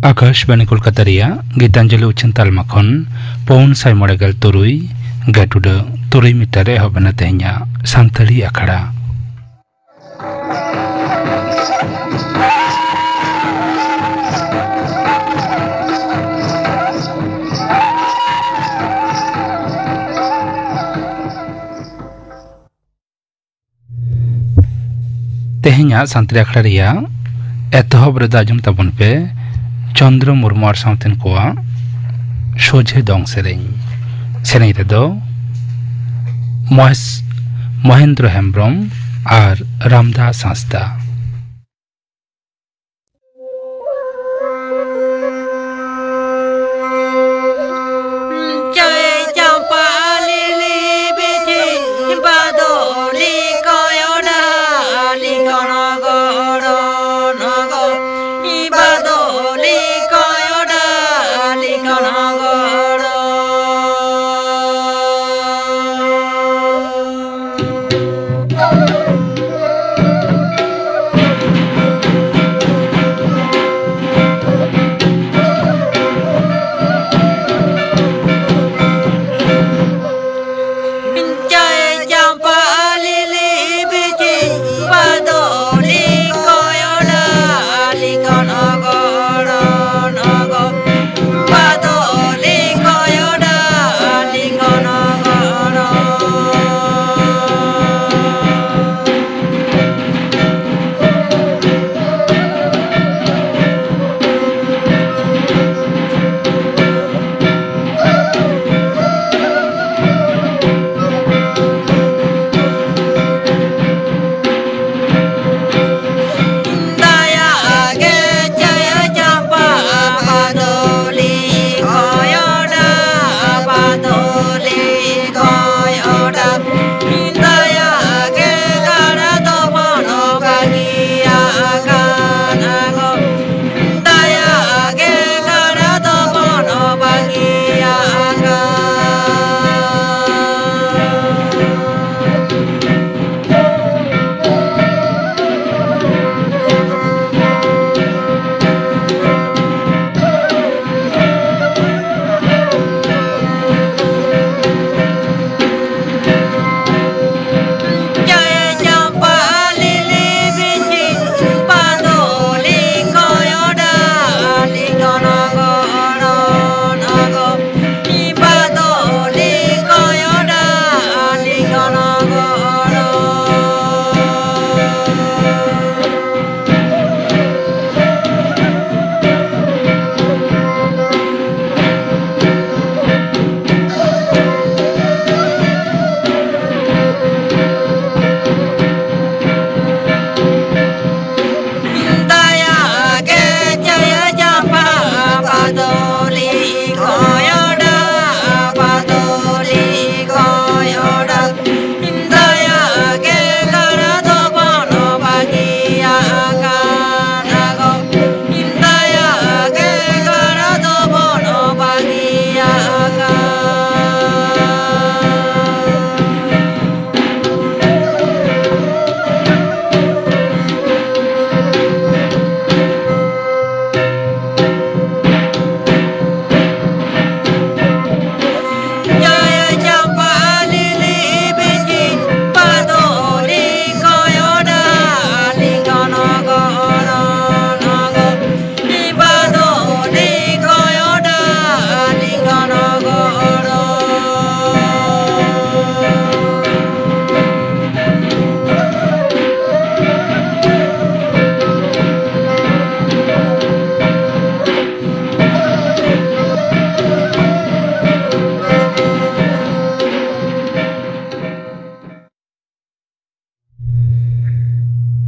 आकाशवाणी कोलकाता गीतांजलि उच्चन तालमा खन पौन साय मड़ेगल तुरुई गेटुड तुरुई मीटर एहबना तेहኛ सानताली आखड़ा तेहኛ सानताली आखड़ा रिया एतहब रे दाजम तबन पे चंद्र मुर्मू और साउथन कोआ सोझे दंग सेरें रेदो महेंद्र हेम्ब्रम और रामदास हांसदा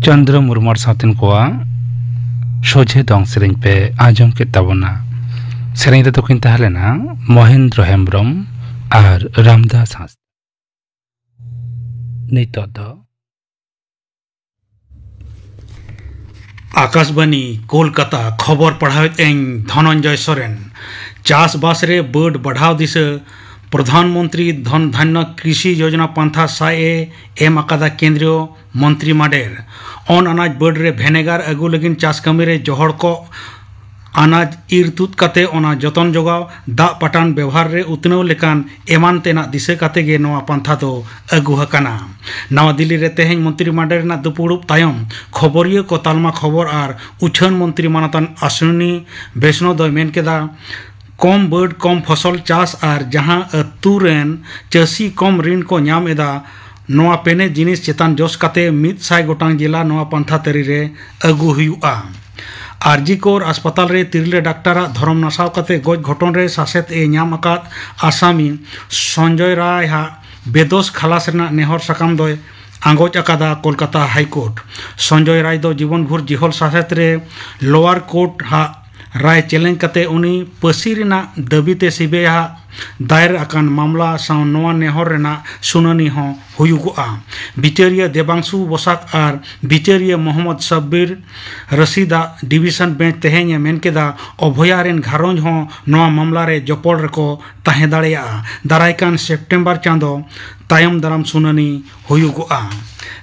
चंद्र मुर्मू साउथन कोआ सोझे दंग सेरें पे आजम के तबना सेरें रे तकिन तहलेना महेंद्र हेम्ब्रम और रामदास हांसदा नितो दो आकाशवाणी कोलकाता खबर पढ़ावे धनंजय सोरेन चासबास रे बड़ बढ़ाव दिशा प्रधानमंत्री धन धान्य कृषि योजना पंथा साए एम आकादा केंद्रीय मंत्री माडेर अन अनाज बड़ रे भेनेगार अगु लगिन चास कमी रे जोहड़ को अनाज इर तुत काते ओना जतन जोगाव दा पटान व्यवहार रे उतनव लेकान एमान तेना दिशा काते गे नवा पंथा दो अगु हकाना। नवा दिल्ली रे तेहें मंत्री माडेर ना दुपुड़ुब तायम खबरिया को तालमा खबर आर उछन मंत्री मानतान अश्विनी वैष्णव दो मेन केदा कम बड़ कम फसल चास आर जहां अतु रेन चासी कम ऋण को नाम एदा नवा पेने जिनिस चेतान जोश काते 100 गोटांग जिला नवा पंथा तरी रे अगु हुआ। आरजीकोर अस्पताल रे तिरले डाक्टरा धरम नासाव काते गज घटन रे सासेत ए नाम आकात आसामी संजय राय हा बेदोस खलास रेना नेहर साकाम दोय आंगोज अकादा कोलकाता हाईकोर्ट। संजय राय दो जीवन भर जिहल सासेत रे लोअर कोर्ट हा राय चैलेंज काते उनी पसी रेना दाबीते सीबीआई दायर अकान मामला साव नवा नेहर रेना सुनानी हो हुयुगुआ। बिचारिया देवांशु बसाक आर बिचारिया मोहम्मद शब्बीर रशीदा डिवीजन बेंच तेहें मेनकेदा अभया रेन घारोंज हो नवा मामला रे जपड़ रको ताहें दाड़ेया दारायकान सेप्टेम्बर चांदो तायम दाराम सुनानी हुयुगुआ।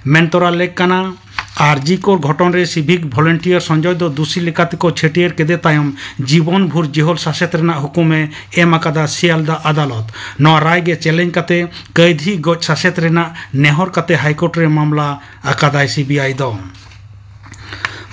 मेनतोरा लेक काना आरजीकोर घटन रे सिविक वॉलंटियर संजय दो दोषी लेकाते को छेटियर केदे तायम जीवन भर जिहल सासेत रेना हुकुमे एम आकादा सियालदा अदालत। नवा राय गे चैलेंज काते कैदी गज सासेत रेना नेहर काते हाईकोर्ट रे मामला आकादा सीबीआई दो।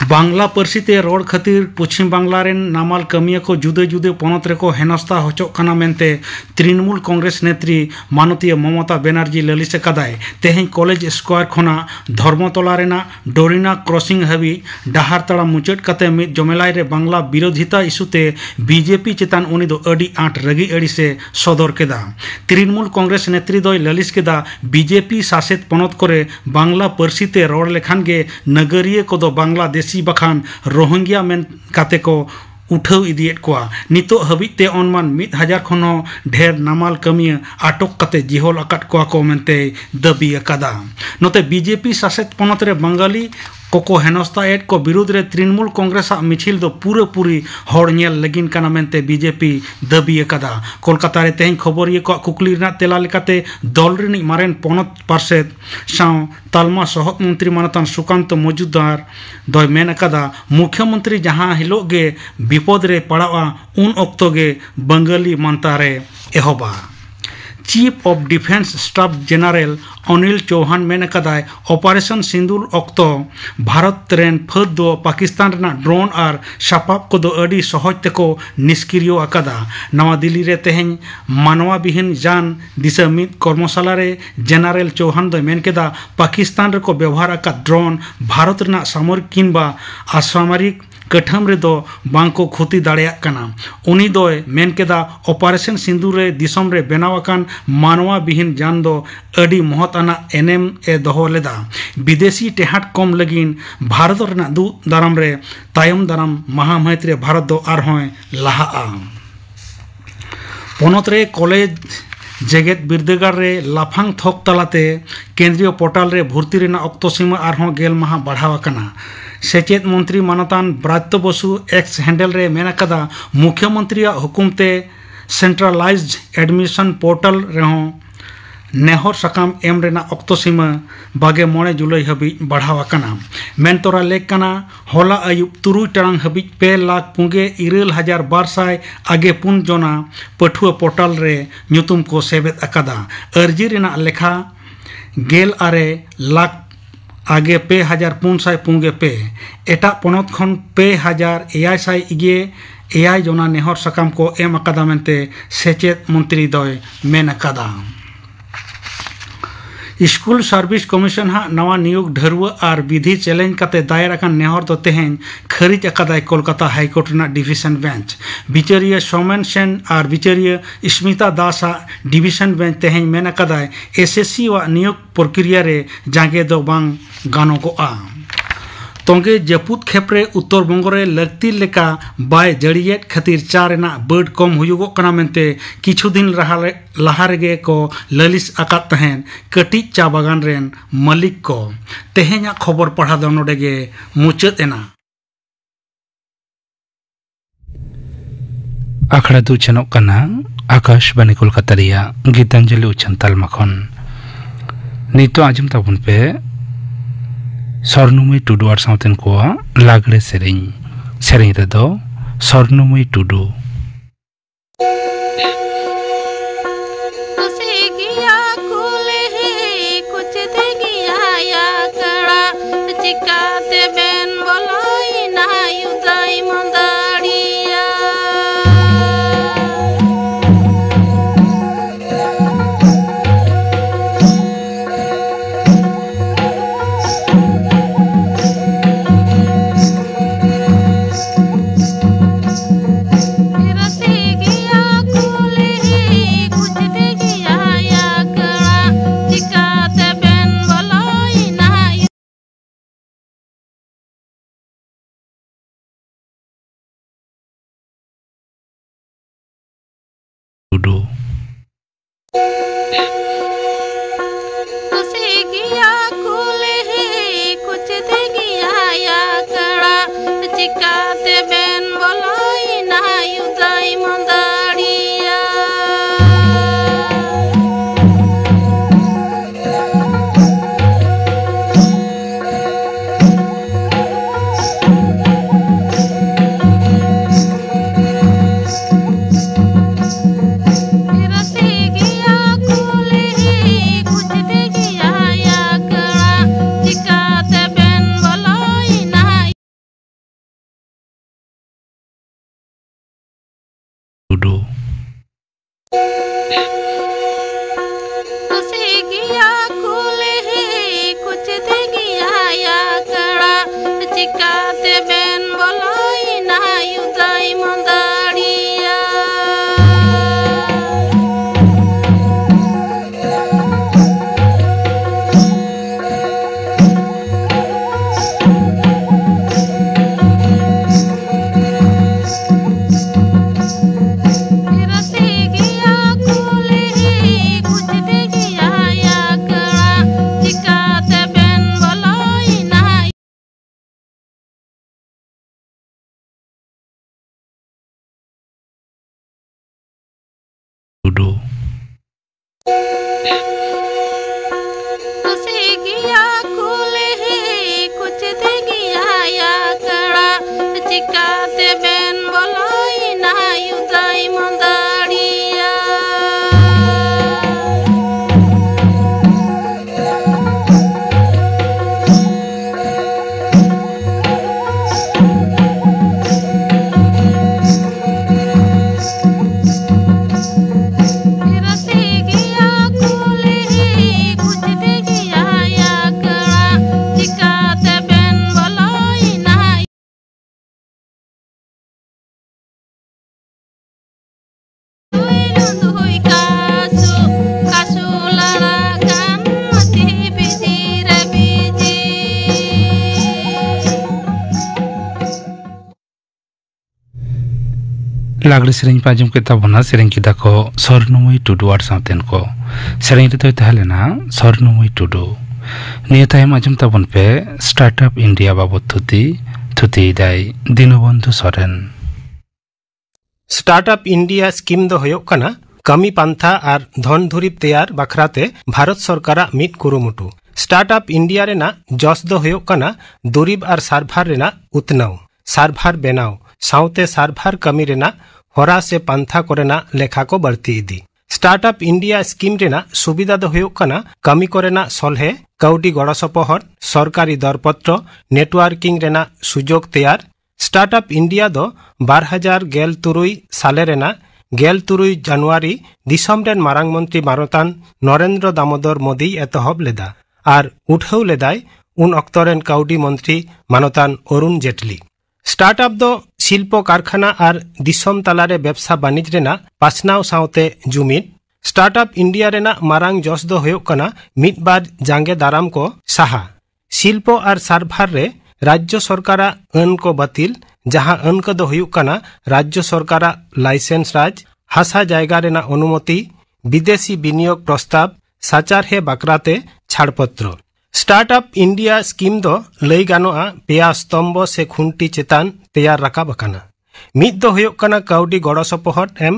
बांग्ला पार्सीते रोड खातिर पश्चिम बांग्ला रेन नामाल कमिया को जुदे जुदे पनत रेको हेनस्ता होचोक काना मेनते तृणमूल कांग्रेस नेत्री माननीय ममता बनर्जी ललिस कादाय तेहें कॉलेज स्क्वायर खोना धर्मतला रेना डोरिना क्रॉसिंग हाबी डाहार तड़ा मुचाद काते मिद जमेलाय रे बांग्ला विरोधिता इस्यूते बीजेपी चेतान उनी दो अडी आठ रगी अड़ी से सदर केदा। तृणमूल कांग्रेस नेत्री दोय ललिस केदा बीजेपी शासित पनत करे बांग्ला पार्सीते रोड लेखान गे नगरीय को दो बांग्लादेश बखान रोहिंग्या मेन काते को उठाव इदियत कोआ नितो हबिते अनमान 1000 खन ढेर नामाल कमिया आटक काते जिहल अकात कोआ को मेनते दाबी अकादा। नोते बीजेपी शासित पनत रे बंगाली कोको हेनस्ता एड को विरोध रे तृणमूल कांग्रेस मिছিল दो पूरे पूरी हर नेल लगिन काना मेनते बीजेपी दाबी अकादा। कोलकाता रे तेहें खबरिया को कुकली रना तेला लेकाते दल रिनी मारेन पनत पार्षद साव तालमा सहक मंत्री मानतान सुकांत मजुमदार दय मेन अकादा मुख्यमंत्री जहां हिलोग गे विपद रे पड़ावा उन ऑक्तो गे बंगाली मानता रे एहोबा। Chief of defence staff general Anil Chauhan मेन कदाय ऑपरेशन सिंदूर ऑक्तो भारत रेन फद दो पाकिस्तान रेना ड्रोन और सापाब को दो अड़ी सहज तेको निष्क्रिय अकादा। नवा दिल्ली रे तेहें मानवा विहीन जान दिशा मिद कर्मशाला रे जनरल चौहान दो मेन केदा पाकिस्तान रे को व्यवहार अका ड्रोन भारत रेना सामरिक किंबा असामरिक कठम रे दो बांको खुती दाड़ेया कना। उनी दोय मेन केदा ऑपरेशन सिंदूर रे दिसम रे बनावाकान मानवा विहीन जान दो अड़ी महत्वना एनएम ए दोहो लेदा। विदेशी टेहाट कम लगिन भारत रेना दू दाराम रे तायम दाराम महामहित रे भारत दो आरहोय लाहा। पनत रे कॉलेज जेगेत बिरदागार रे लाफांग थोक तलाते केंद्रीय पोर्टल रे भर्ती रेना ऑक्तो सीमा आरहों गेल माह बढ़ावा कना। सेचेत मंत्री मानतान ब्रात्य बसु एक्स हैंडल रे मेन कदा मुख्यमंत्री हुकुमते सेंट्रलाइज्ड एडमिशन पोर्टल रेहों नेहर साकाम एम रेना ऑक्तो सीमा 29 जुलाई हबी बढ़ावा कना। मेन तोरा लेक कना होला आयुब 3 टांग हबी 2,94,200 आगे पुन जोना पठुआ पोर्टल रे ᱧᱩᱛᱩᱢ को सेबेद अकादा। अर्जी रेना लेखा 12 आगे 2,400 एटा पनत खन 2,600 जोना नेहर साकाम को एम अकादा मेनते सेचेत मंत्री दय मेन अकादा। स्कूल सर्विस कमीशन हा नवा नियोग ढरुआ और विधि चैलेंज काते दायर अकान नेहर दो तेहें खरीज अकादाय कोलकाता हाईकोर्ट रेना डिवीजन बेंच। बिचारिया सोमेन सेन और बिचारिया स्मिता दास डिवीजन बेंच तेहें मेन अकादाय एसएससी व नियोग प्रक्रिया रे जागे दो बांग गानोगोआ। तोंगे जपुत खेपरे उत्तर बंग रे लगती लेका बाय जड़ियत खातिर चा रेना बर्ड कम हुयुगो कना मेनते किछु दिन लहा रेगे को ललिस आकात तहेन कटिज चा बागान रेन मालिक को। तेहें खबर पढ़ा दो नोडेगे मुचाद एना। आखड़ा दु चनोक कना आकाशवाणी कोलकाता रिया गीतांजलि उच्चन तालमा खन नितो आजम ताबुन पे स्वर्णमयी टुडू और साउथन कोआ लागड़े सेरें रेदो स्वर्णमयी टुडू टुडू लागड़े सेरें पाजम के ताबना सेरें की दाको स्वर्णमयी टुडू और साउथन को सेरें रे तो तहलेना स्वर्णमयी टुडू निया तायम आजम ताबन पे स्टार्टअप इंडिया बाबत थुती दाय Dinbandhu Soren startup India scheme दो होयोग कना कमी पांथा और धन धुरीब तैयार बखराते भारत सरकारा मिट कुरुमुटु स्टार्टअप इंडिया रेना जस दो होयोग कना दुरीब और सार्भार रेना उतनाव सार्भार बेनाव साउते सार्भार कमी रेना होरा से पांथा कोरेना लेखा को बढ़ती इदी स्टार्टअप इंडिया स्कीम रेना सुविधा दो होयोग कना कमी कोरेना सलहे कौडी गड़सपहर सरकारी दरपत्र नेटवर्किंग रेना सुजोग तैयार स्टार्टअप इंडिया दो 2013 साले रेना 13 जनवरी दिसम रेन मारांग मंत्री मानतान नरेंद्र दामोदर मोदी एतहब लेदा और उठाव लेदाय उन अक्तरेन कौडी मंत्री मानतान अरुण जेटली स्टार्टअप दो शिल्प कारखाना और दिसम तालारे व्यवसा बाणिज रेना पासनाव साउते जुमिद स्टार्टअप इंडिया रेना मारांग जस दो होयोग कना मिद बार जांगे दाराम को साहा शिल्प और सार्भार रे राज्य सरकारा अन को बातिल जहां अन को दो होयोग कना राज्य सरकारा लाइसेंस राज हासा जायगा रेना अनुमति विदेशी विनियोग प्रस्ताव साचार हे बाकराते छाड़पत्र स्टार्टअप इंडिया स्कीम दो लई गानोआ पेया स्तंभ से खुंटी चेतान तैयार रकाब अकाना ᱢᱤᱫ ᱫᱚ ᱦᱩᱭᱩᱜ ᱠᱟᱱᱟ ᱠᱟᱹᱣᱰᱤ ᱜᱚᱲᱚ ᱥᱚᱯᱚᱦᱚᱫ ᱮᱢ᱾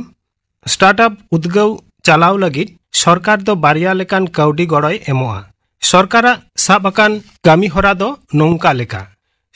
ᱥᱴᱟᱨᱴᱟᱯ ᱩᱫᱽᱜᱟᱹᱣ ᱪᱟᱞᱟᱣ ᱞᱟᱹᱜᱤᱫ ᱥᱚᱨᱠᱟর ᱫᱚ ᱵᱟᱨᱭᱟ ᱞᱮᱠᱟᱱ ᱠᱟᱹᱣᱰᱤ ᱜᱚᱲᱚᱭ ᱮᱢᱚᱜᱼᱟ। ᱥᱚᱨᱠᱟᱨᱟᱜ ᱥᱟᱵ ᱟᱠᱟᱱ ᱠᱟᱹᱢᱤ ᱦᱚᱨᱟ ᱫᱚ ᱱᱚᱝᱠᱟ ᱞᱮᱠᱟ।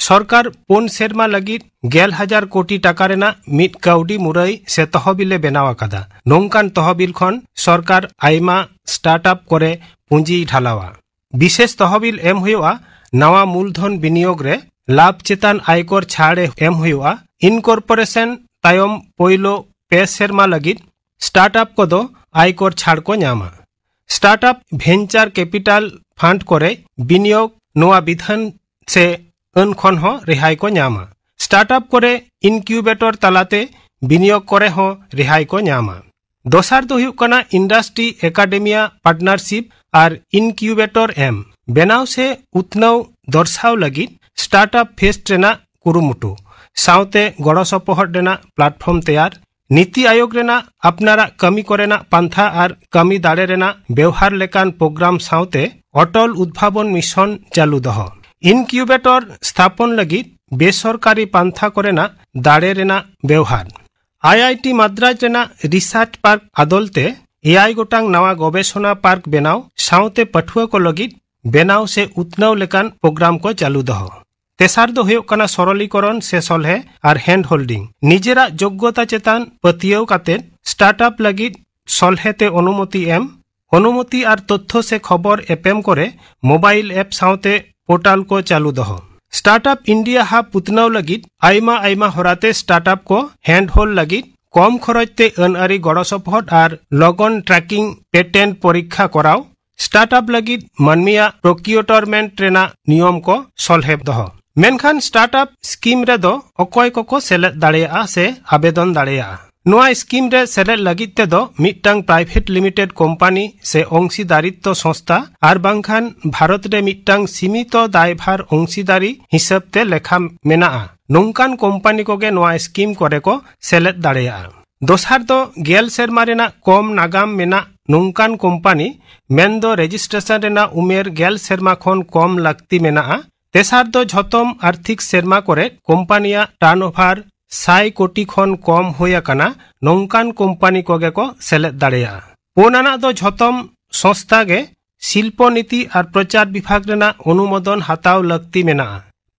সরকার 4 সেরমা লাগিত 11,000 কোটি টাকা রেনা মিট কাউডি মুরাই সে তহবিলে বেনাও আকাদা। নৌকান তহবিল খন সরকার আইমা স্টার্টআপ করে পুঁজি ঢালাওয়া। বিশেষ তহবিল এম হুয়া নাওয়া মূলধন বিনিয়োগ রে লাভ চেতান আয়কর ছাড়ে এম হুয়া। ইনকর্পোরেশন তায়ম পয়লো 5 সেরমা লাগিত স্টার্টআপ কদো আয়কর ছাড় কো ᱧᱟᱢᱟ। স্টার্টআপ ভেঞ্চার ক্যাপিটাল ফান্ড করে বিনিয়োগ নোয়া বিধান সে ᱟᱹᱱ ᱠᱷᱚᱱ ᱦᱚᱸ ᱨᱮᱦᱟᱭ ᱠᱚ ᱧᱟᱢᱟ। ᱥᱴᱟᱨᱴᱟᱯ ᱠᱚᱨᱮ ᱤᱱᱠᱤউᱵᱮᱴᱚᱨ ᱛᱟᱞᱟᱛᱮ ᱵᱤᱱᱤᱭᱳᱜ ᱠᱚᱨᱮ ᱦᱚᱸ ᱨᱮᱦᱟᱭ ᱠᱚ ᱧᱟᱢᱟ। ᱫᱚᱥᱟᱨ ᱫᱚ ᱦᱩᱭᱩᱜ ᱠᱟᱱᱟ ᱤᱱᱰᱟᱥᱴᱨᱤ ᱮᱠᱟᱰᱮᱢᱤᱭᱟ ᱯᱟর্টনারশিপ ᱟᱨ ᱤᱱᱠᱤউᱵᱮᱴᱚᱨ ᱮᱢ। ᱵᱮᱱᱟᱣ ᱥᱮ ᱩᱛᱱᱟᱹᱣ ᱫᱚᱨᱥᱟᱣ ᱞᱟᱹᱜᱤᱫ ᱥᱴᱟᱨᱴᱟᱯ ᱯᱷᱮᱥᱴ ᱨᱮᱱᱟᱜ ᱠᱩᱨᱩᱢᱩᱴᱩ ᱥᱟᱶᱛᱮ ᱜᱚᱲᱚ ᱥᱚᱯᱚᱦᱚᱫ ᱨᱮᱱᱟᱜ ᱯᱞᱟᱴᱯᱷᱚᱨᱢ ᱛᱮᱭᱟᱨ। নীতি আয়োগ রেনাᱜ আপনারাᱜ কামি করেনাᱜ পান্থা আর কামি দাড়ে রেনাᱜ ব্যবহার লেকান প্রোগ্রাম সাᱶতে অটল উদ্ভাবন মিশন চালু দহ। ইনকিউবেটর স্থাপন লাগিত বেসরকারি পান্থা করেনাᱜ দাড়ে রেনাᱜ ব্যবহার। আইআইটি মাদ্রাজ রেনাᱜ রিসার্চ পার্ক আদলতে 9 গোটাং নাওয়া গবেষণা পার্ক বেনাও সাᱶতে পাঠুয়া কো লাগিত বেনাও সে উতনাও লেকান প্রোগ্রাম কো চালু দহ। তেসার দো হুᱭᱩᱜ ᱠᱟᱱᱟ সরলীকরণ সে সলহে আর হ্যান্ড হোল্ডিং। নিজেরা যোগ্যতা চেতান পাতিয়াও কাতে স্টার্টআপ লাগিত সলহেতে অনুমতি এম। অনুমতি আর তথ্য সে খবর এপএম করে মোবাইল অ্যাপ সাᱶতে পোর্টাল को चालू दह। स्टार्टअप इंडिया हा पुतनाव लगित आइमा आइमा होराते स्टार्टअप को हैंड होल्ड लगित कम खरचते अनआरी गड़ो सपोहट और लगन ट्रैकिंग पेटेंट परीक्षा कराव। स्टार्टअप लगित मानमिया प्रोक्यूटरमेंट रेना नियम को सलहेब दह। मेनखान स्टार्टअप स्कीम रे दो अकय को सेलेद दाड़ेया से आवेदन दाड़ेया। नोआ स्कीम रे सेलेद लगित ते दो मिटटांग प्राइवेट लिमिटेड कोम्पानी से अंशीदारित्व संस्था आर बांखान भारत रे मिटटांग सीमित दायभार अंशीदारी हिसाब ते लेखा मेना। नोंकान कोम्पानी कोगे नोआ स्कीम करे को सेलेद दाड़ेया। दोसार दो 11 सेरमा रेना कम नागाम मेना नोंकान कोम्पानी मेन दो रेजिस्ट्रेशन रेना उमेर 11 सेरमा खन कम लागती मेना। तेसार दो झतम आर्थिक सेरमा करे कोम्पानिया टार्नओभार 100 कोटी खन कम होया काना नोंकान कोम्पानी कोगे को सेलेद दाड़ेया। पुनाना दो झतम संस्था गे शिल्प नीति और प्रचार विभाग रेना अनुमोदन हाताव लगती मेना।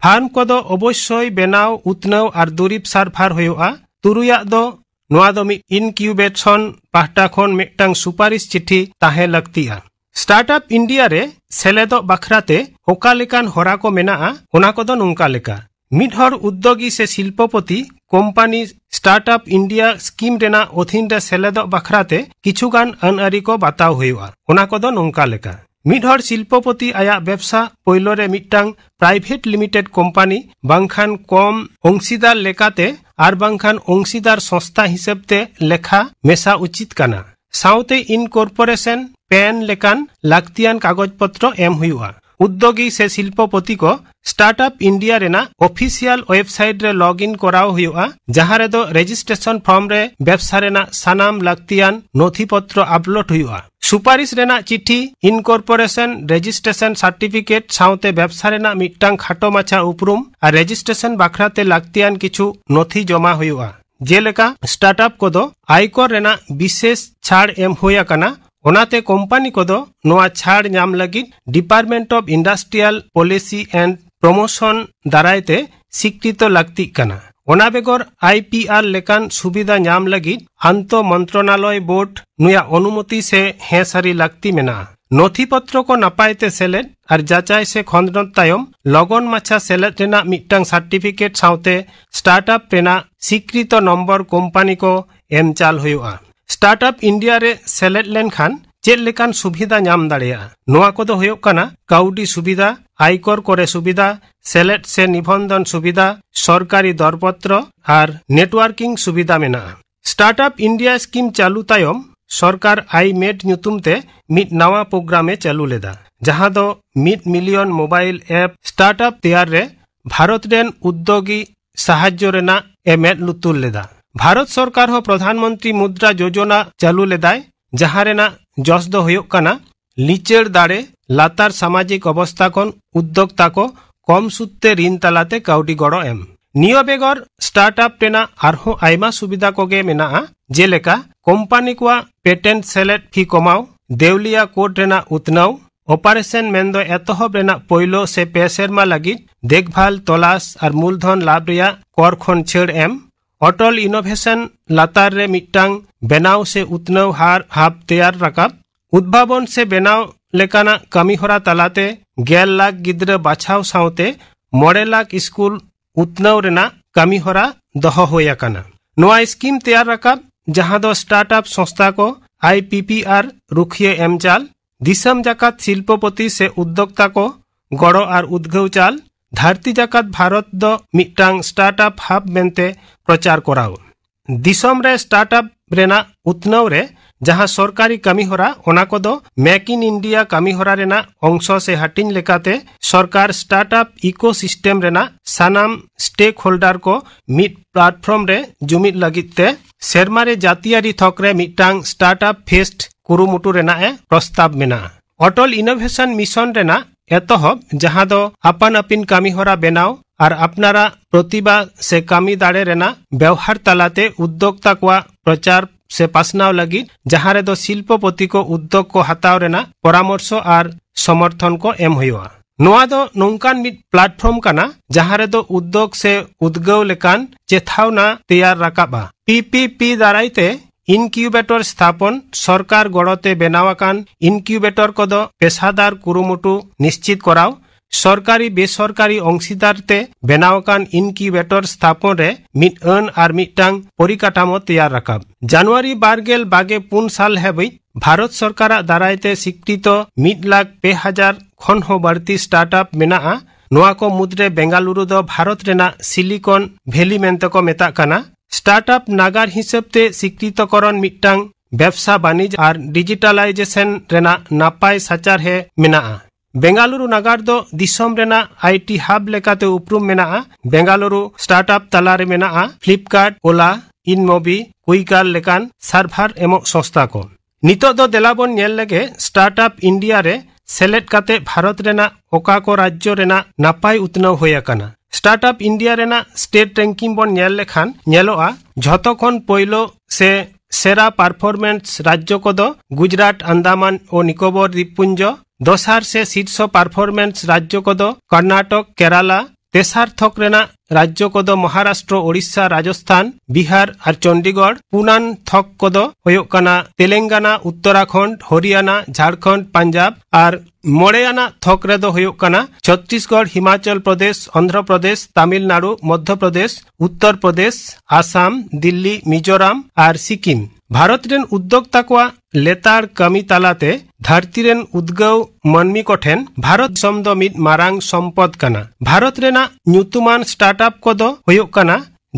फार्म को दो अवश्य बेनाव उतनाव और दुरीब सारभार होया। तुरुया दो नोआ दो इनकिउबेशन पाहटा खन मिटटांग सुपारिश चिट्ठी ताहे लगतिया। स्टार्टअप इंडिया रे सेलेदो बखराते होका लेकान होरा को मेना ओना को दो नोंका लेका। मिडहर उद्योगी से शिल्पपति कोम्पानी स्टार्टअप इंडिया स्कीम रेना अधीन रे सेलेदो बखराते किछुगान अनआरी को बाताव हुआ। ओना को दो नोंका लेका। मिडहर शिल्पपति आया व्यवसा पयलो रे मिटटांग प्राइवेट लिमिटेड कोम्पानी बांखान कम अंशीदार लेकाते आर बांखान अंशीदार संस्था हिसाबते लेखा मेसा उचित काना। साउते इनकॉर्पोरेशन पैन लेकान लाक्तियान कागज पत्र एम हुआ। उद्योगी से शिल्पपति को स्टार्टअप इंडिया रेना ऑफिशियल वेबसाइट रे लॉगिन कराव हुआ। जहां रे दो रजिस्ट्रेशन फॉर्म रे व्यवसा रेना सानाम लाक्तियान नथि पत्र अपलोड हुआ। सुपारिश रेना चिट्ठी इनकॉर्पोरेशन रजिस्ट्रेशन सर्टिफिकेट साउते व्यवसा रेना मिटटांग खाटो माछा उपरुम और रजिस्ट्रेशन बाखराते लाक्तियान किछु नथि जमा हुआ। जेलेका स्टार्टअप को दो आयकर रेना विशेष छाड़ एम होया काना। ओनाते कोम्पानी को दो नोआ छाड़ नाम लगित department of industrial policy and promotion दारायते स्वीकृत लगती काना। ओना बेगर आईपीआर लेकान सुविधा नाम लगित आंतो मंत्रणालय बोर्ड नुया अनुमति से हे सारी लगती मेना। नथि पत्र को नापायते सेलेद और जाचाई से खंडन तायम लगन माछा सेलेद रेना मिटटांग सर्टिफिकेट साउते स्टार्टअप रेना स्वीकृत नंबर कोम्पानी को एम चाल हुआ। स्टार्टअप इंडिया रे सेलेद लेनखान चेद लेकान सुविधा नाम दाड़ेया। नोआ को दो हुयुग काना काउडी सुविधा, आयकर करे सुविधा, सेलेद से निबंधन सुविधा, सरकारी दरपत्र और नेटवर्किंग सुविधा मेना। स्टार्टअप इंडिया स्कीम चालू तायम सरकार आई मेड ᱧᱩᱛᱩᱢते मिट नवा प्रोग्रामे चालू लेदा। जहां दो 1 मिलियन मोबाइल ऐप स्टार्टअप तैयार रे भारत रेन उद्योगी साहाय्य रेना एमेद लुतुल लेदा। भारत सरकार हो प्रधानमंत्री मुद्रा योजना चालू लेदाय। जहां रेना जस दो हुयुग काना लिचेड़ दाड़े लातार सामाजिक अवस्था खन उद्योक्ता को कम सुदते ऋण तालाते काउडी गड़ो एम। नियो बेगर स्टार्टअप रेना आरहो आयमा सुविधा कोगे मेना जेलेका कंपनी को पेटेंट सेलेक्ट फी कमाओ देवलिया कोड रेना उतनाव ऑपरेशन मेंदो एतहब रेना पोइलो से पे सेरमा लगी देखभाल तलाश और मूलधन लाभ रिया कर खन छेड़ एम अटल इनोवेशन लातार रे मिटांग बेनाव से उतनाव हार हाब तैयार रकाब उद्भावन से बेनाव लेकाना कमी होरा तलाते 11 लाख गिद्र बाछाव साउते 9 लाख स्कूल उतनाव रेना कमी होरा दहो होयाकाना नोआ स्कीम तैयार रकाब जहां दो स्टार्टअप संस्था को IPPR रुखिए एमचाल दिसम जाकात शिल्पपति से उद्योक्ता को गड़ो और उद्गव चाल धरती जाकात भारत दो मिटांग स्टार्टअप हब मेंते प्रचार कराओ दिसम रे स्टार्टअप रेना उतनाव रे जहां सरकारी कमी होरा ओना को दो मेक इन इंडिया कमी होरा रेना अंश से हटिंग लेकाते सरकार स्टार्टअप इकोसिस्टम रेना सानाम स्टेक होल्डर को मिट प्लेटफॉर्म रे जुमित लगिते सेरमारे जातियारी थकरे मिटांग स्टार्टअप फेस्ट कुरुमुटु रेना ए प्रस्ताव मेना अटल इनोवेशन मिशन रेना एतहब जहां दो अपन अपिन कमी होरा बेनाव और अपनारा प्रतिभा से कमी दाड़े रेना व्यवहार तलाते उद्योक्ता को प्रचार से पासनाव लगी जहां रे दो शिल्पपति को उद्योग को हताव रेना परामर्श और समर्थन को एम हुआ नोआ दो नोंकान मिट प्लेटफॉर्म काना जहां रे दो उद्योग से उद्गव लेकान चेथावना तैयार रकाबा PPP दाराइते इनक्यूबेटर स्थापन सरकार गड़ते बेनावाकान इनक्यूबेटर को दो पेशादार कुरुमुटु निश्चित कराव सरकारी बेसरकारी अंशीदारते बेनावाकान इनक्यूबेटर स्थापन रे मिट अन और मिटांग परिकाठामो तैयार रकाब जनवरी 2024 साल हेबई भारत सरकार दाराइते स्वीकृत 1,02,000 खन हो बढ़ती स्टार्टअप मेना नोआ को मुद्रे बेंगालुरु दो भारत रेना सिलिकॉन वैली मेंते को मेता काना स्टार्टअप नागार हिसाबते स्वीकृतकरण मिटांग व्यवसा वाणिज्य और डिजिटलाइजेशन रेना नापाय सचार है मेना बेंगालुरु नागार दो दिसम रेना IT हब लेकाते उपरुम मेना बेंगालुरु स्टार्टअप तलारे मेना फ्लिपकार्ट ओला इनमोबी कुइकार लेकान सार्भार एमो संस्था को नितो दो देलाबन नेल लेगे स्टार्टअप इंडिया रे सेलेक्ट काते भारत रेना ओका को राज्य रेना नापाय उतनाव होयाकाना स्टार्टअप इंडिया रेना स्टेट रैंकिंग बन नेल लेखान नेलोआ झतखन पोइलो से सेरा परफॉर्मेंस राज्य को दो गुजरात अंडमान और निकोबर द्वीपपुंज दोसार से शीर्ष परफॉर्मेंस राज्य को दो कर्नाटक केराला तेसार थक रेना राज्य को दो महाराष्ट्र ओडिशा राजस्थान बिहार और चंडीगढ़ पुनान थक को दो होयोकाना तेलंगाना उत्तराखंड हरियाणा झारखंड पंजाब और मोड़ेयाना थक रे दो होयोकाना छत्तीसगढ़ हिमाचल प्रदेश आंध्र प्रदेश तमिलनाडु मध्य प्रदेश उत्तर प्रदेश आसाम दिल्ली मिजोराम और सिक्किम भारत रेन उद्योक्ता को लेतार कमी तालाते धरती रेन उद्गव मनमी को ठेन भारत दिसम दो मिद मारांग संपद काना भारत रेना न्यूतुमान स्टार्टअप को दो होयोक काना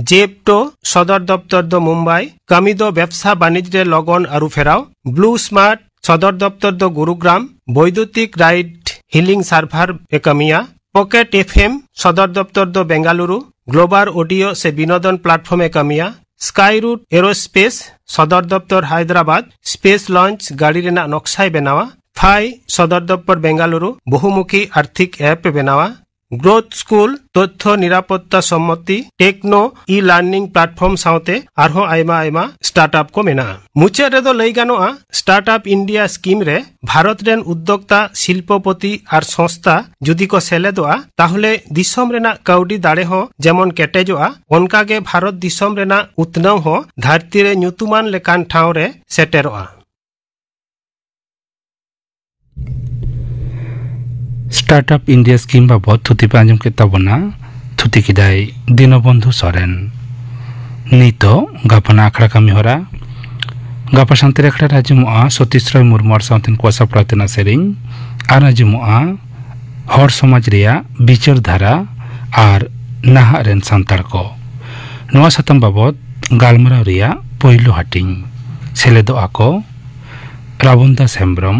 जेप्टो सदर दफ्तर दो मुंबई कमी दो व्यवसा वाणिज्य रे लगन आरु फेराव ब्लू स्मार्ट सदर दफ्तर दो गुरुग्राम वैद्युतिक राइड हिलिंग सार्भार एकमिया पॉकेट FM सदर दफ्तर दो बेंगालुरु ग्लोबल ऑडियो से विनोदन प्लेटफॉर्म एकमिया स्काई रूट एरोस्पेस सदर दफ्तर हैदराबाद स्पेस लॉन्च गाड़ी रेना नक्शाय बेनावा फाई सदर दफ्तर बेंगालुरु बहुमुखी आर्थिक ऐप बेनावा ग्रोथ स्कूल तथ्य निरापत्ता सम्मति टेक्नो ई लर्निंग प्लेटफॉर्म साउते आरहो आयमा आयमा स्टार्टअप को मेना मुचे रेदो लई गानोआ स्टार्टअप इंडिया स्कीम रे भारत रेन उद्योक्ता शिल्पपति और संस्था जुदी को सेलेदोआ ताहले दिसम रेना काउडी दाड़े हो जेमन केटेजोआ ओनकागे भारत दिसम रेना उतनाव हो धरती रे न्यूतुमान लेकान ठाव रे सेटेरोआ स्टार्टअप इंडिया स्कीम बाबद थुति पे आंजम के तबना थुति किदाई दीनबंधु सोरेन नीतो गापना आखड़ा कमी होरा गापा शांति रेखड़ा राजमुआ सतीश रॉय मुर्मू और साउथिन कोसा प्रार्थना सेरिंग आ राजमुआ हर समाज रिया बिचार धारा और नाहा रेन सांतार को नवा सतम बाबद गालमराव रिया पहिलो हाटिंग सेलेदो आको रावणदास हेम्ब्रम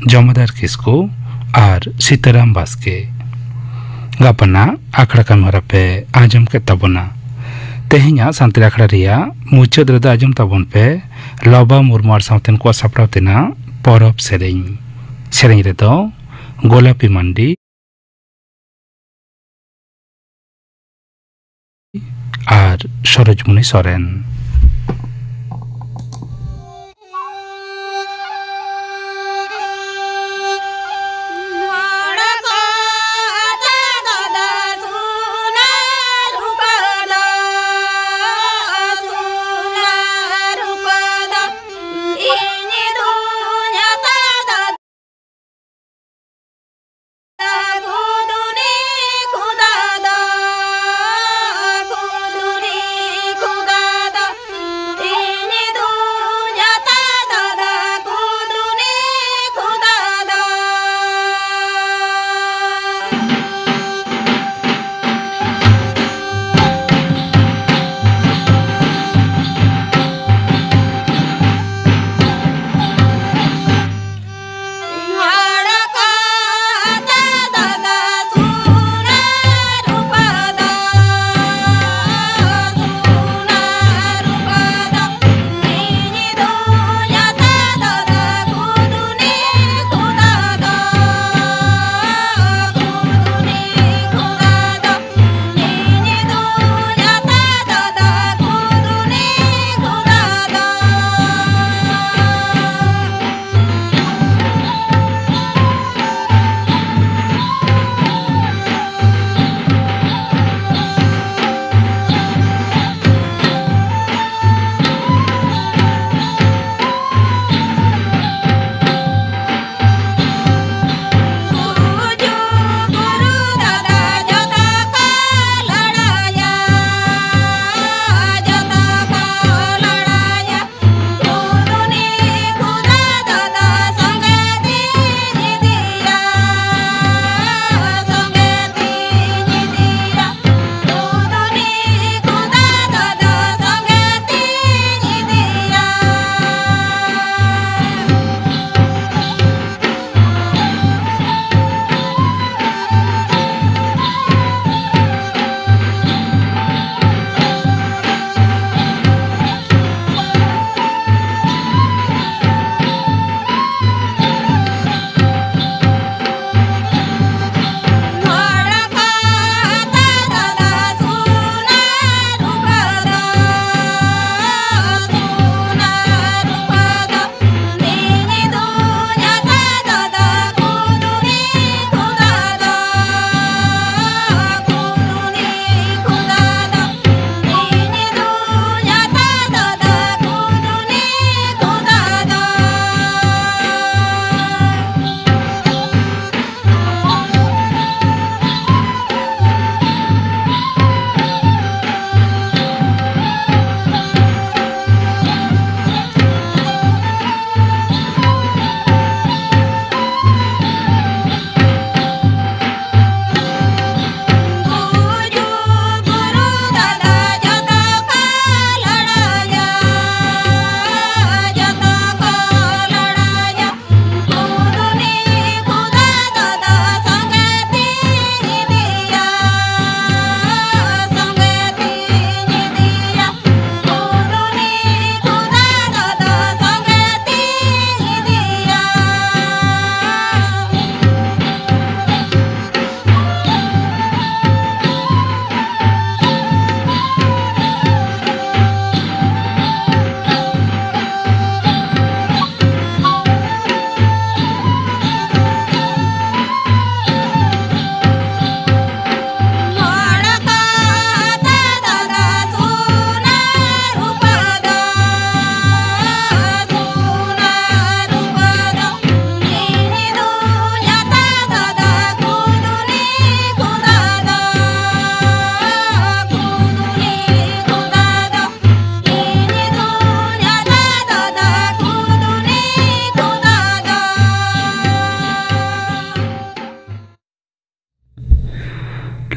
जमादार किस्कू और सीताराम बास्के गापना आखड़ा कमरा पे आजम के तबना तेहिया शांति आखड़ा रिया मुचाद रेदा आजम तबन पे लबा मुर्मू और साउथेन को सापड़ावतेना परब सेरें रेदो गोलापी मंडी और सरोजमुनि सोरेन।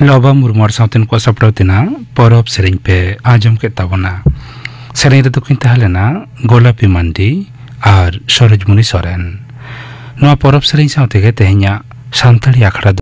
लोबा मुर्मर साउतेन को सपड़ौतिना परब सेरें पे आजम के ताबना सेरें रे दुकिन तहलेना गोलापी मंडी और सरोजमुनि सोरेन नवा परब सेरें साउते के तेहኛ सानताड़ी आखड़ा